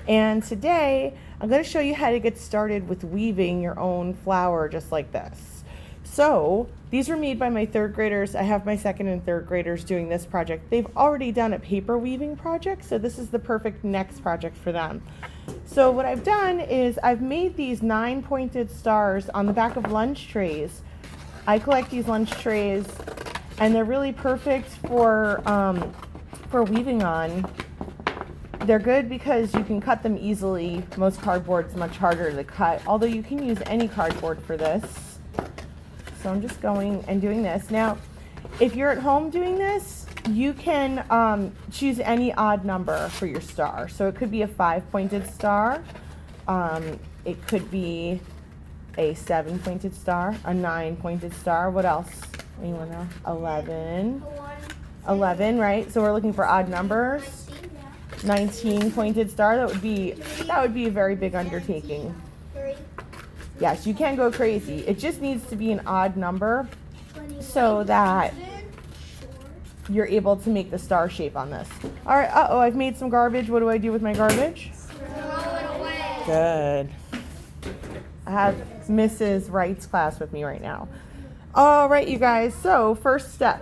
And today I'm going to show you how to get started with weaving your own flower just like this. So these were made by my third graders. I have my second and third graders doing this project. They've already done a paper weaving project, so this is the perfect next project for them. So what I've done is I've made these 9 pointed stars on the back of lunch trays. I collect these lunch trays and they're really perfect for weaving on. They're good because you can cut them easily. Most cardboard's much harder to cut, although you can use any cardboard for this. So I'm just going and doing this. Now, if you're at home doing this, you can choose any odd number for your star. So it could be a 5-pointed star. It could be a 7-pointed star, a 9-pointed star. What else? Anyone know? 11. 11, right? So we're looking for odd numbers. 19-pointed star. That would be a very big undertaking. Yes, you can go crazy. It just needs to be an odd number so that you're able to make the star shape on this. All right. I've made some garbage. What do I do with my garbage? Throw it away. Good. I have Mrs. Wright's class with me right now. All right, you guys. So first step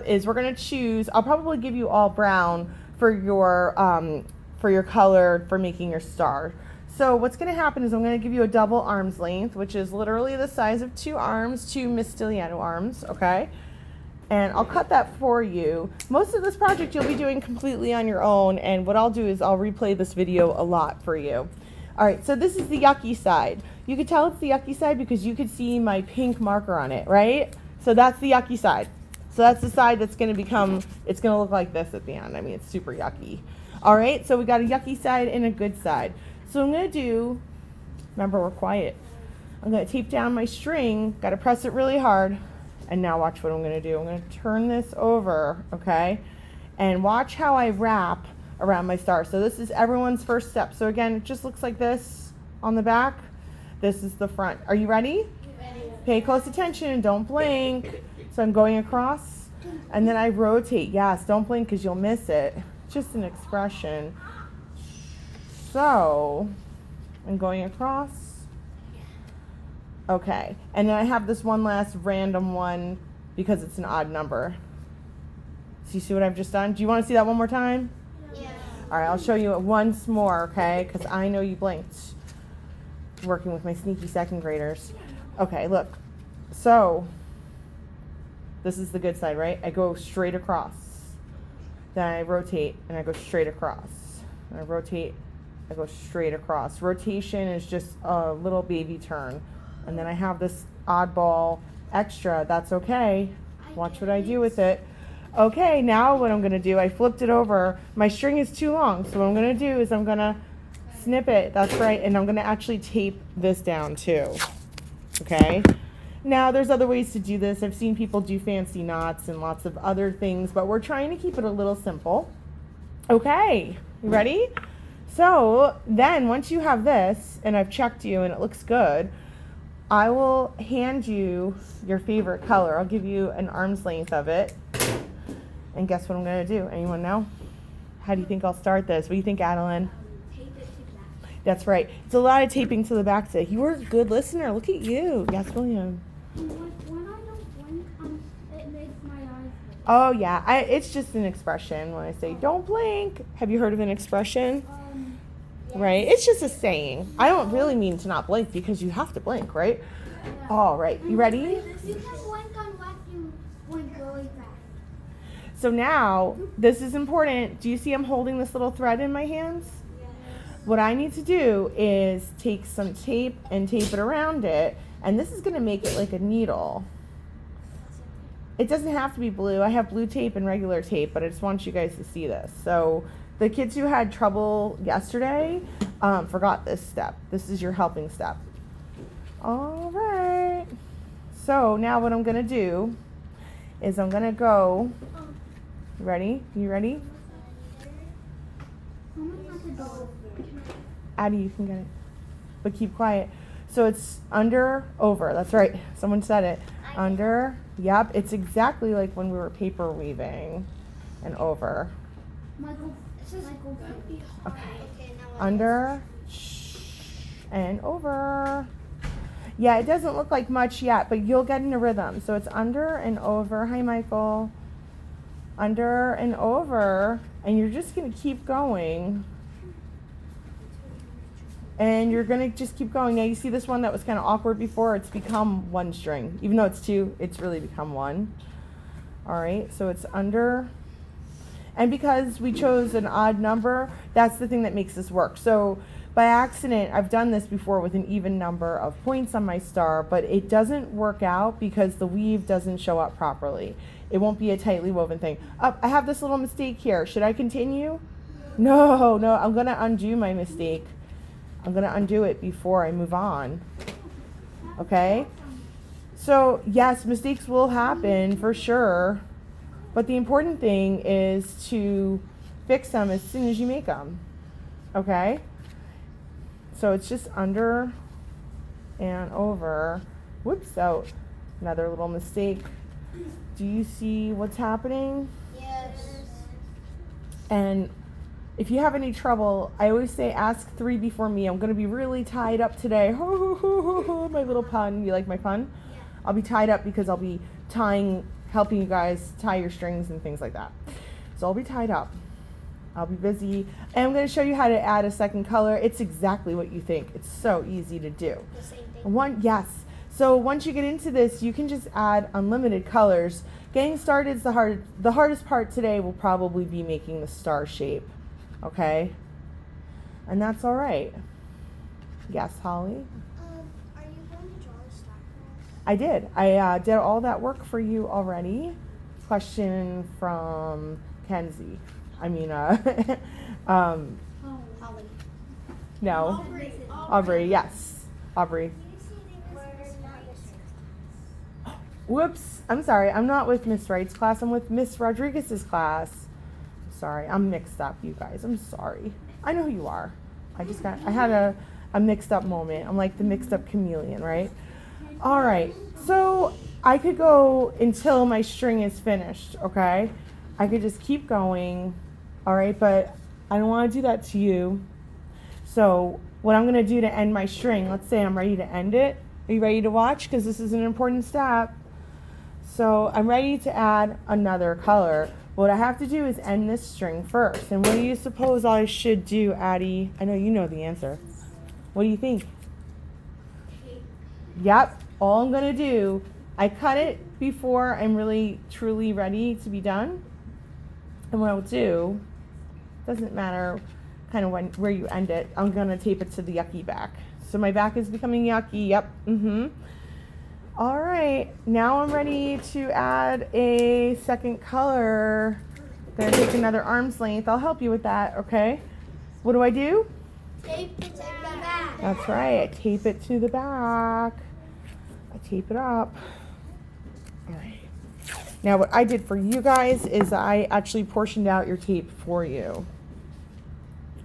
is we're going to choose. I'll probably give you all brown for your color for making your star. So what's going to happen is I'm going to give you a double arm's length, which is literally the size of 2 arms, 2 Miss Stiliano arms, okay? And I'll cut that for you. Most of this project you'll be doing completely on your own, and what I'll do is I'll replay this video a lot for you. All right, so this is the yucky side. You could tell it's the yucky side because you could see my pink marker on it, right? So that's the yucky side. So that's the side that's going to become, it's going to look like this at the end. I mean, it's super yucky. All right, so we got a yucky side and a good side. So I'm going to do, remember we're quiet. I'm going to tape down my string, got to press it really hard. And now watch what I'm going to do. I'm going to turn this over, okay? And watch how I wrap around my star. So this is everyone's first step. So again, it just looks like this on the back. This is the front. Are you ready? Ready. Pay close attention and don't blink. So I'm going across and then I rotate. Yes, don't blink because you'll miss it. It's just an expression. So I'm going across. Okay, and then I have this one last random one because it's an odd number. So you see what I've just done? Do you want to see that one more time? Yeah. All right, I'll show you it once more, okay? Because I know you blinked. Working with my sneaky second graders. Okay, look. So this is the good side, right? I go straight across. Then I rotate and I go straight across. And I rotate, I go straight across. Rotation is just a little baby turn. And then I have this oddball extra. That's okay. Watch what I do with it. Okay, now what I'm going to do, I flipped it over. My string is too long, so what I'm going to do is I'm going to snip it. That's right. And I'm going to actually tape this down too. Okay? Now, there's other ways to do this. I've seen people do fancy knots and lots of other things, but we're trying to keep it a little simple. Okay, you ready? So then once you have this, and I've checked you and it looks good, I will hand you your favorite color. I'll give you an arm's length of it. And guess what I'm going to do? Anyone know? How do you think I'll start this? What do you think, Adeline? Tape it to the back. That's right. It's a lot of taping to the back today. You were a good listener. Look at you. Yes, William. When I don't blink, it makes my eyes blink. Oh, yeah. It's just an expression when I say, don't blink. Have you heard of an expression? Right? It's just a saying. I don't really mean to not blink because you have to blink, right? All right. You ready? You can blink unless you blink really fast. So now, this is important. Do you see I'm holding this little thread in my hands? Yes. What I need to do is take some tape and tape it around it. And this is going to make it like a needle. It doesn't have to be blue. I have blue tape and regular tape, but I just want you guys to see this. So the kids who had trouble yesterday forgot this step. This is your helping step. All right. So now what I'm going to do is I'm going to go. Ready? You ready? Addie, you can get it. But keep quiet. So it's under, over. That's right. Someone said it. Under. Yep. It's exactly like when we were paper weaving and over. Michael, This is like gonna be hard. Okay, now Under and over. Yeah, it doesn't look like much yet, but you'll get in a rhythm. So it's under and over. Hi, Michael. Under and over. And you're just going to keep going. And you're going to just keep going. Now, you see this one that was kind of awkward before? It's become one string. Even though it's two, it's really become one. All right, so it's under. And because we chose an odd number, that's the thing that makes this work. So by accident, I've done this before with an even number of points on my star, but it doesn't work out because the weave doesn't show up properly. It won't be a tightly woven thing. I have this little mistake here. Should I continue? No, I'm going to undo my mistake. I'm going to undo it before I move on. Okay? So, yes, mistakes will happen for sure, but the important thing is to fix them as soon as you make them. Okay? So it's just under and over. Whoops, out. Another little mistake. Do you see what's happening? Yes. And if you have any trouble, I always say ask 3 before me. I'm going to be really tied up today. My little pun. You like my pun? Yeah. I'll be tied up because I'll be helping you guys tie your strings and things like that. So I'll be tied up. I'll be busy. And I'm going to show you how to add a second color. It's exactly what you think. It's so easy to do. The same thing. Yes. So once you get into this, you can just add unlimited colors. Getting started is the hardest part today will probably be making the star shape. Okay? And that's all right. Yes, Holly? Are you going to draw the star for us? I did. I did all that work for you already. Question from Kenzie. Holly. No. Aubrey, yes. Aubrey. Whoops. I'm sorry. I'm not with Miss Wright's class. I'm with Miss Rodriguez's class. Sorry. I'm mixed up, you guys. I'm sorry. I know who you are. I had a mixed up moment. I'm like the mixed up chameleon, right? All right. So I could go until my string is finished, okay? I could just keep going, all right? But I don't want to do that to you. So what I'm going to do to end my string, let's say I'm ready to end it. Are you ready to watch? Because this is an important step. So I'm ready to add another color. What I have to do is end this string first. And what do you suppose I should do, Addie? I know you know the answer. What do you think? Yep. All I'm going to do, I cut it before I'm really, truly ready to be done. And what I'll do, doesn't matter kind of where you end it, I'm going to tape it to the yucky back. So my back is becoming yucky. Yep. All right. Now I'm ready to add a second color. I'm going to take another arm's length. I'll help you with that, okay? What do I do? Tape it to the back. That's right. I tape it to the back. I tape it up. All right. Now what I did for you guys is I actually portioned out your tape for you.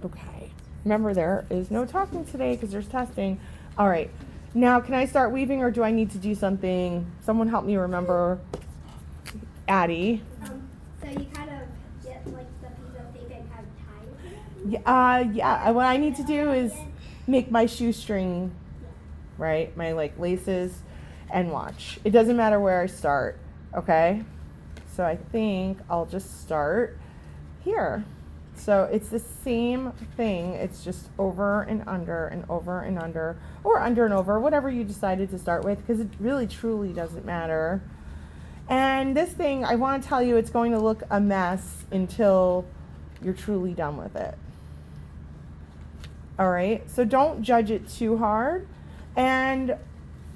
Okay. Remember, there is no talking today because there's testing. All right. Now, can I start weaving or do I need to do something? Someone help me remember. Addie. So you kind of get like the piece of tape and kind of tie it? Yeah. What I need to do is make my shoestring, right? My like laces and watch. It doesn't matter where I start. Okay. So I think I'll just start here. So it's the same thing. It's just over and under and over and under, or under and over, whatever you decided to start with, because it really truly doesn't matter. And this thing, I want to tell you, it's going to look a mess until you're truly done with it. All right, so don't judge it too hard. And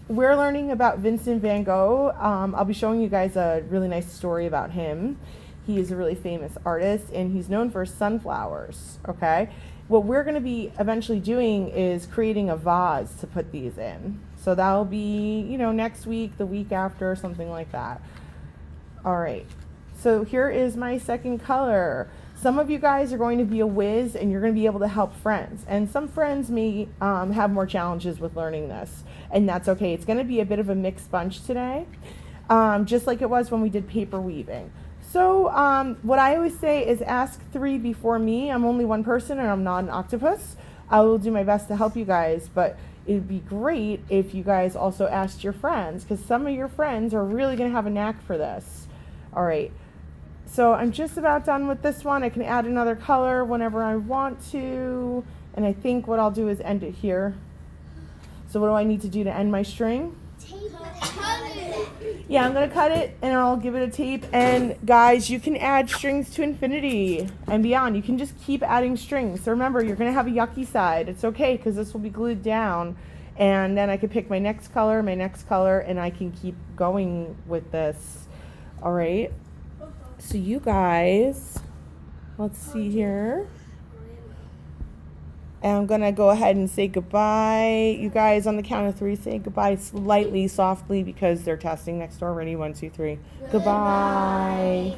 we're learning about Vincent van Gogh. I'll be showing you guys a really nice story about him. He is a really famous artist, and he's known for sunflowers, okay? What we're going to be eventually doing is creating a vase to put these in. So that'll be, next week, the week after, something like that. All right. So here is my second color. Some of you guys are going to be a whiz, and you're going to be able to help friends. And some friends may have more challenges with learning this, and that's okay. It's going to be a bit of a mixed bunch today, just like it was when we did paper weaving. So what I always say is ask 3 before me. I'm only one person and I'm not an octopus. I will do my best to help you guys, but it'd be great if you guys also asked your friends, because some of your friends are really going to have a knack for this. All right. So I'm just about done with this one. I can add another color whenever I want to. And I think what I'll do is end it here. So what do I need to do to end my string? Cut it. Yeah, I'm going to cut it and I'll give it a tape. And guys, you can add strings to infinity and beyond. You can just keep adding strings. So remember, you're going to have a yucky side. It's okay because this will be glued down. And then I can pick my next color, and I can keep going with this. All right. So you guys, let's see here. And I'm going to go ahead and say goodbye. You guys, on the count of 3, say goodbye slightly, softly, because they're testing next door. Ready? 1, 2, 3. Goodbye.